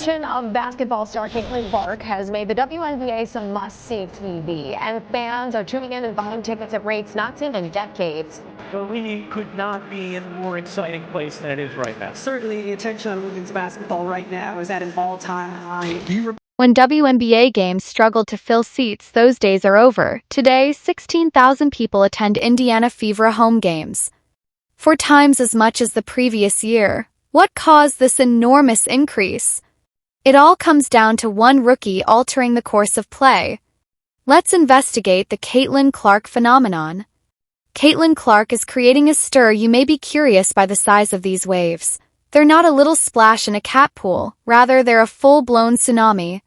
mention of basketball star Caitlin Clark has made the WNBA some must-see TV, and fans are tuning in and buying tickets at rates not seen in decades. The league could not be in a more exciting place than it is right now. Certainly, the attention on women's basketball right now is at an all-time high. When WNBA games struggled to fill seats, those days are over. Today, 16,000 people attend Indiana Fever home games. 4 times as much as the previous year. What caused this enormous increase? It all comes down to one rookie altering the course of play. Let's investigate the Caitlin Clark phenomenon. Caitlin Clark is creating a stir. You may be curious by the size of these waves. They're not a little splash in a cat pool, rather they're a full-blown tsunami.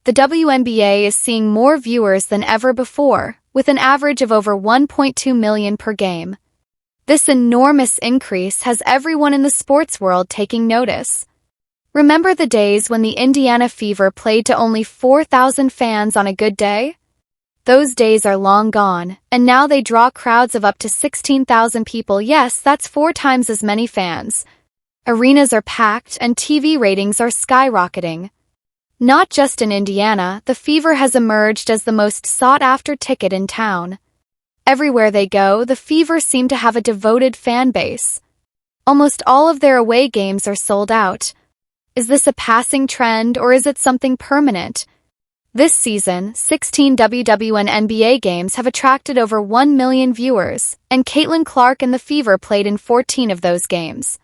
The WNBA is seeing more viewers than ever before, with an average of over 1.2 million per game. This enormous increase has everyone in the sports world taking notice. Remember the days when the Indiana Fever played to only 4,000 fans on a good day? Those days are long gone, and now they draw crowds of up to 16,000 people. Yes, that's 4 times as many fans. Arenas are packed and TV ratings are skyrocketing. Not just in Indiana, the Fever has emerged as the most sought-after ticket in town. Everywhere they go, the Fever seem to have a devoted fan base. Almost all of their away games are sold out. Is this a passing trend or is it something permanent? This season, 16 WNBA games have attracted over 1 million viewers, and Caitlin Clark and the Fever played in 14 of those games.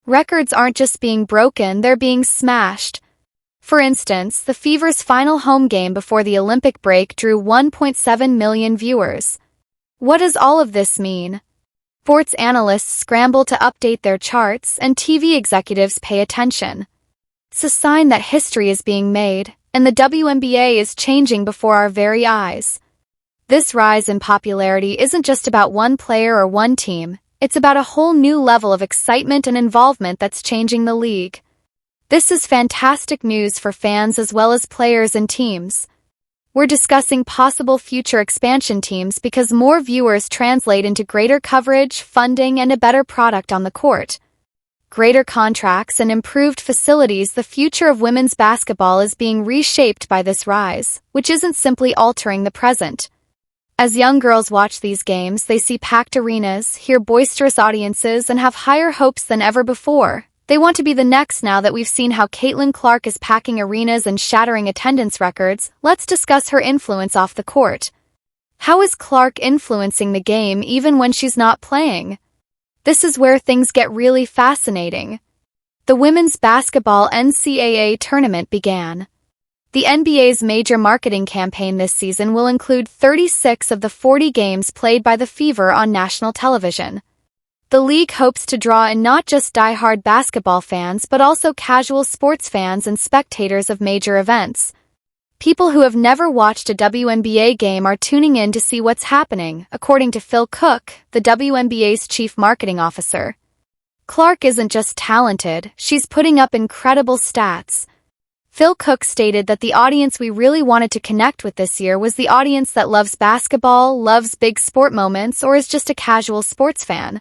Records aren't just being broken, they're being smashed. For instance, the Fever's final home game before the Olympic break drew 1.7 million viewers. What does all of this mean? Sports analysts scramble to update their charts, and TV executives pay attention. It's a sign that history is being made, and the WNBA is changing before our very eyes. This rise in popularity isn't just about one player or one team, it's about a whole new level of excitement and involvement that's changing the league. This is fantastic news for fans as well as players and teams. We're discussing possible future expansion teams because more viewers translate into greater coverage, funding, and a better product on the court. Greater contracts and improved facilities. The future of women's basketball is being reshaped by this rise, which isn't simply altering the present. As young girls watch these games, they see packed arenas, hear boisterous audiences, and have higher hopes than ever before. They want to be the next. Now that we've seen how Caitlin Clark is packing arenas and shattering attendance records, let's discuss her influence off the court. How is Clark influencing the game even when she's not playing? This is where things get really fascinating. The women's basketball NCAA tournament began. The NBA's major marketing campaign this season will include 36 of the 40 games played by the Fever on national television. The league hopes to draw in not just die-hard basketball fans but also casual sports fans and spectators of major events. People who have never watched a WNBA game are tuning in to see what's happening, according to Phil Cook, the WNBA's chief marketing officer. Clark isn't just talented, she's putting up incredible stats. Phil Cook stated that the audience we really wanted to connect with this year was the audience that loves basketball, loves big sport moments, or is just a casual sports fan.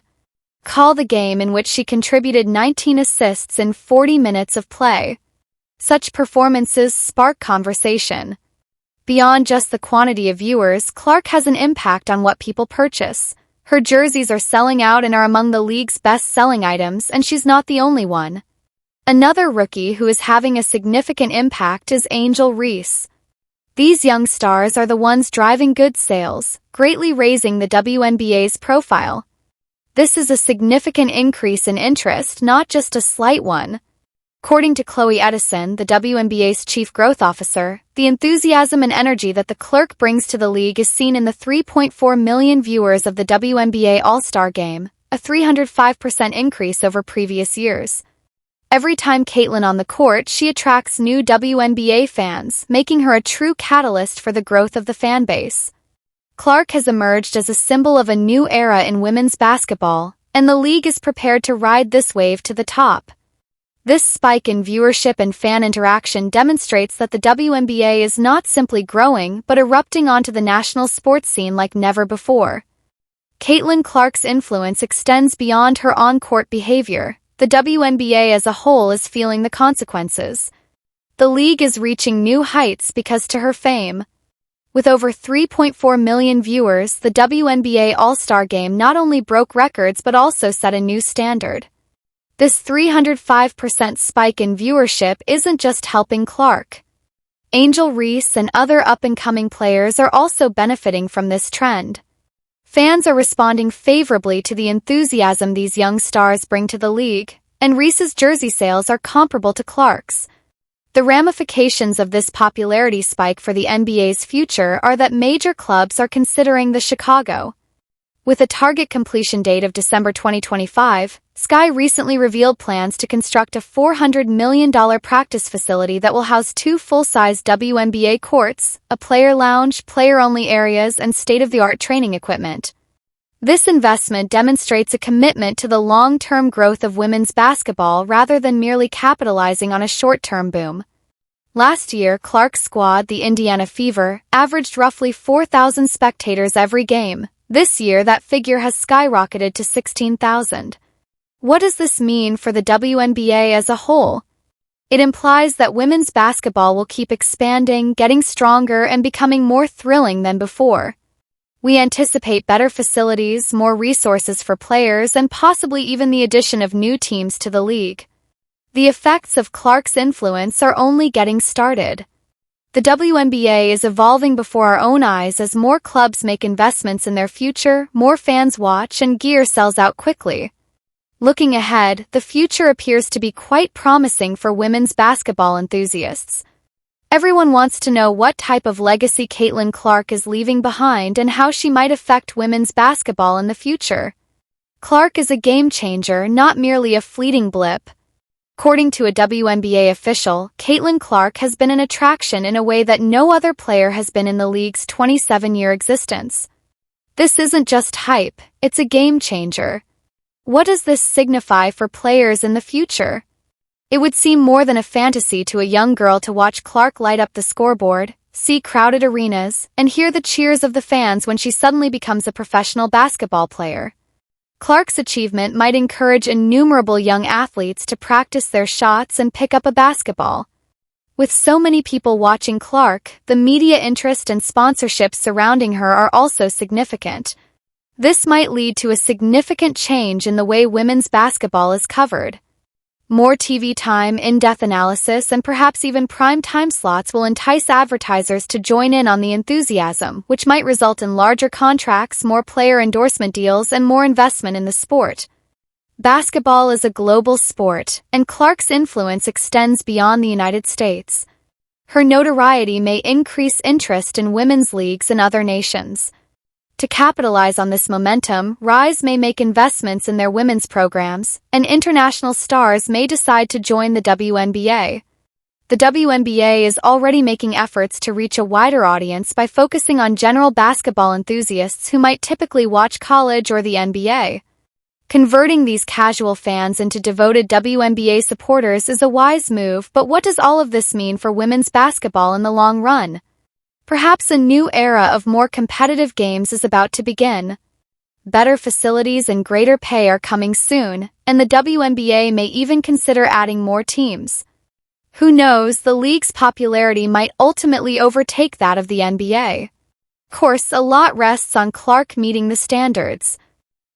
Call the game in which she contributed 19 assists in 40 minutes of play. Such performances spark conversation. Beyond just the quantity of viewers, Clark has an impact on what people purchase. Her jerseys are selling out and are among the league's best-selling items, and she's not the only one. Another rookie who is having a significant impact is Angel Reese. These young stars are the ones driving goods sales, greatly raising the WNBA's profile. This is a significant increase in interest, not just a slight one. According to Chloe Edison, the WNBA's chief growth officer, the enthusiasm and energy that the Clark brings to the league is seen in the 3.4 million viewers of the WNBA All-Star Game, a 305% increase over previous years. Every time Caitlin on the court, she attracts new WNBA fans, making her a true catalyst for the growth of the fan base. Clark has emerged as a symbol of a new era in women's basketball, and the league is prepared to ride this wave to the top. This spike in viewership and fan interaction demonstrates that the WNBA is not simply growing but erupting onto the national sports scene like never before. Caitlin Clark's influence extends beyond her on-court behavior. The WNBA as a whole is feeling the consequences. the league is reaching new heights because to her fame. With over 3.4 million viewers, the WNBA All-Star Game not only broke records but also set a new standard. This 305% spike in viewership isn't just helping Clark. Angel Reese and other up-and-coming players are also benefiting from this trend. Fans are responding favorably to the enthusiasm these young stars bring to the league, and Reese's jersey sales are comparable to Clark's. The ramifications of this popularity spike for the NBA's future are that major clubs are considering the Chicago. With a target completion date of December 2025, Sky recently revealed plans to construct a $400 million practice facility that will house 2 full-size WNBA courts, a player lounge, player-only areas, and state-of-the-art training equipment. This investment demonstrates a commitment to the long-term growth of women's basketball rather than merely capitalizing on a short-term boom. Last year, Clark's squad, the Indiana Fever, averaged roughly 4,000 spectators every game. This year, that figure has skyrocketed to 16,000. What does this mean for the WNBA as a whole? It implies that women's basketball will keep expanding, getting stronger, and becoming more thrilling than before. We anticipate better facilities, more resources for players, and possibly even the addition of new teams to the league. The effects of Clark's influence are only getting started. The WNBA is evolving before our own eyes as more clubs make investments in their future, more fans watch, and gear sells out quickly. Looking ahead, the future appears to be quite promising for women's basketball enthusiasts. Everyone wants to know what type of legacy Caitlin Clark is leaving behind and how she might affect women's basketball in the future. Clark is a game changer, not merely a fleeting blip. According to a WNBA official, Caitlin Clark has been an attraction in a way that no other player has been in the league's 27-year existence. This isn't just hype, it's a game changer. What does this signify for players in the future? It would seem more than a fantasy to a young girl to watch Clark light up the scoreboard, see crowded arenas, and hear the cheers of the fans when she suddenly becomes a professional basketball player. Clark's achievement might encourage innumerable young athletes to practice their shots and pick up a basketball. With so many people watching Clark, the media interest and sponsorships surrounding her are also significant. This might lead to a significant change in the way women's basketball is covered. More TV time, in-depth analysis, and perhaps even prime time slots will entice advertisers to join in on the enthusiasm, which might result in larger contracts, more player endorsement deals, and more investment in the sport. Basketball is a global sport, and Clark's influence extends beyond the United States. Her notoriety may increase interest in women's leagues in other nations. To capitalize on this momentum, Rise may make investments in their women's programs, and international stars may decide to join the WNBA. The WNBA is already making efforts to reach a wider audience by focusing on general basketball enthusiasts who might typically watch college or the NBA. Converting these casual fans into devoted WNBA supporters is a wise move, but what does all of this mean for women's basketball in the long run? Perhaps a new era of more competitive games is about to begin. Better facilities and greater pay are coming soon, and the WNBA may even consider adding more teams. Who knows, the league's popularity might ultimately overtake that of the NBA. Of course, a lot rests on Clark meeting the standards.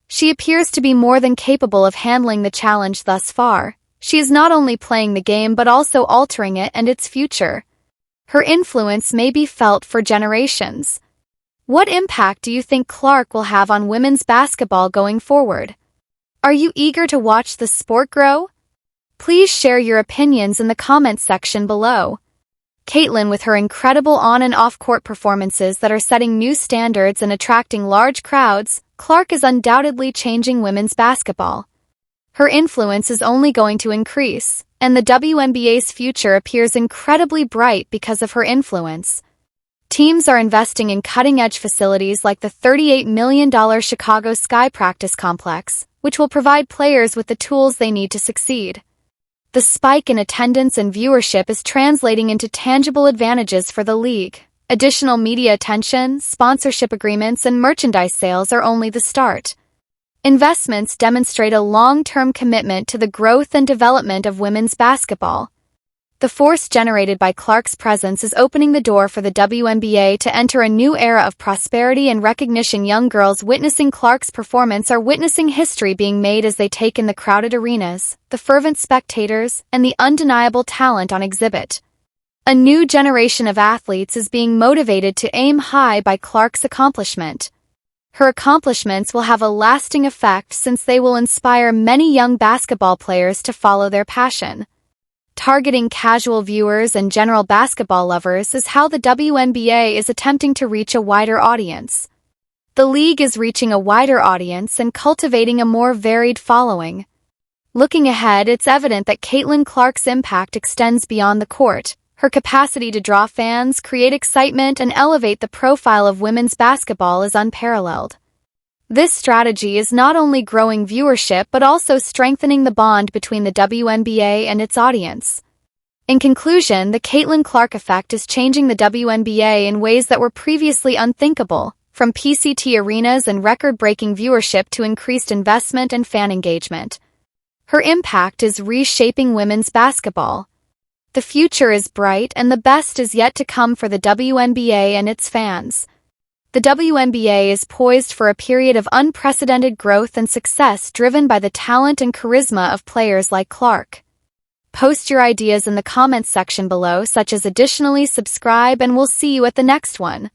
She appears to be more than capable of handling the challenge thus far. She is not only playing the game but also altering it and its future. Her influence may be felt for generations. What impact do you think Clark will have on women's basketball going forward? Are you eager to watch the sport grow? Please share your opinions in the comments section below. Caitlin, with her incredible on- and off-court performances that are setting new standards and attracting large crowds, Clark is undoubtedly changing women's basketball. Her influence is only going to increase, and the WNBA's future appears incredibly bright because of her influence. Teams are investing in cutting-edge facilities like the $38 million Chicago Sky Practice Complex, which will provide players with the tools they need to succeed. The spike in attendance and viewership is translating into tangible advantages for the league. Additional media attention, sponsorship agreements, and merchandise sales are only the start. Investments demonstrate a long-term commitment to the growth and development of women's basketball. The force generated by Clark's presence is opening the door for the WNBA to enter a new era of prosperity and recognition. Young girls witnessing Clark's performance are witnessing history being made as they take in the crowded arenas, the fervent spectators, and the undeniable talent on exhibit. A new generation of athletes is being motivated to aim high by Clark's accomplishment. Her accomplishments will have a lasting effect since they will inspire many young basketball players to follow their passion. Targeting casual viewers and general basketball lovers is how the WNBA is attempting to reach a wider audience. The league is reaching a wider audience and cultivating a more varied following. Looking ahead, it's evident that Caitlin Clark's impact extends beyond the court. Her capacity to draw fans, create excitement, and elevate the profile of women's basketball is unparalleled. This strategy is not only growing viewership but also strengthening the bond between the WNBA and its audience. In conclusion, the Caitlin Clark effect is changing the WNBA in ways that were previously unthinkable, from PCT arenas and record-breaking viewership to increased investment and fan engagement. Her impact is reshaping women's basketball. The future is bright and the best is yet to come for the WNBA and its fans. The WNBA is poised for a period of unprecedented growth and success driven by the talent and charisma of players like Clark. Post your ideas in the comments section below, such as additionally subscribe, and we'll see you at the next one.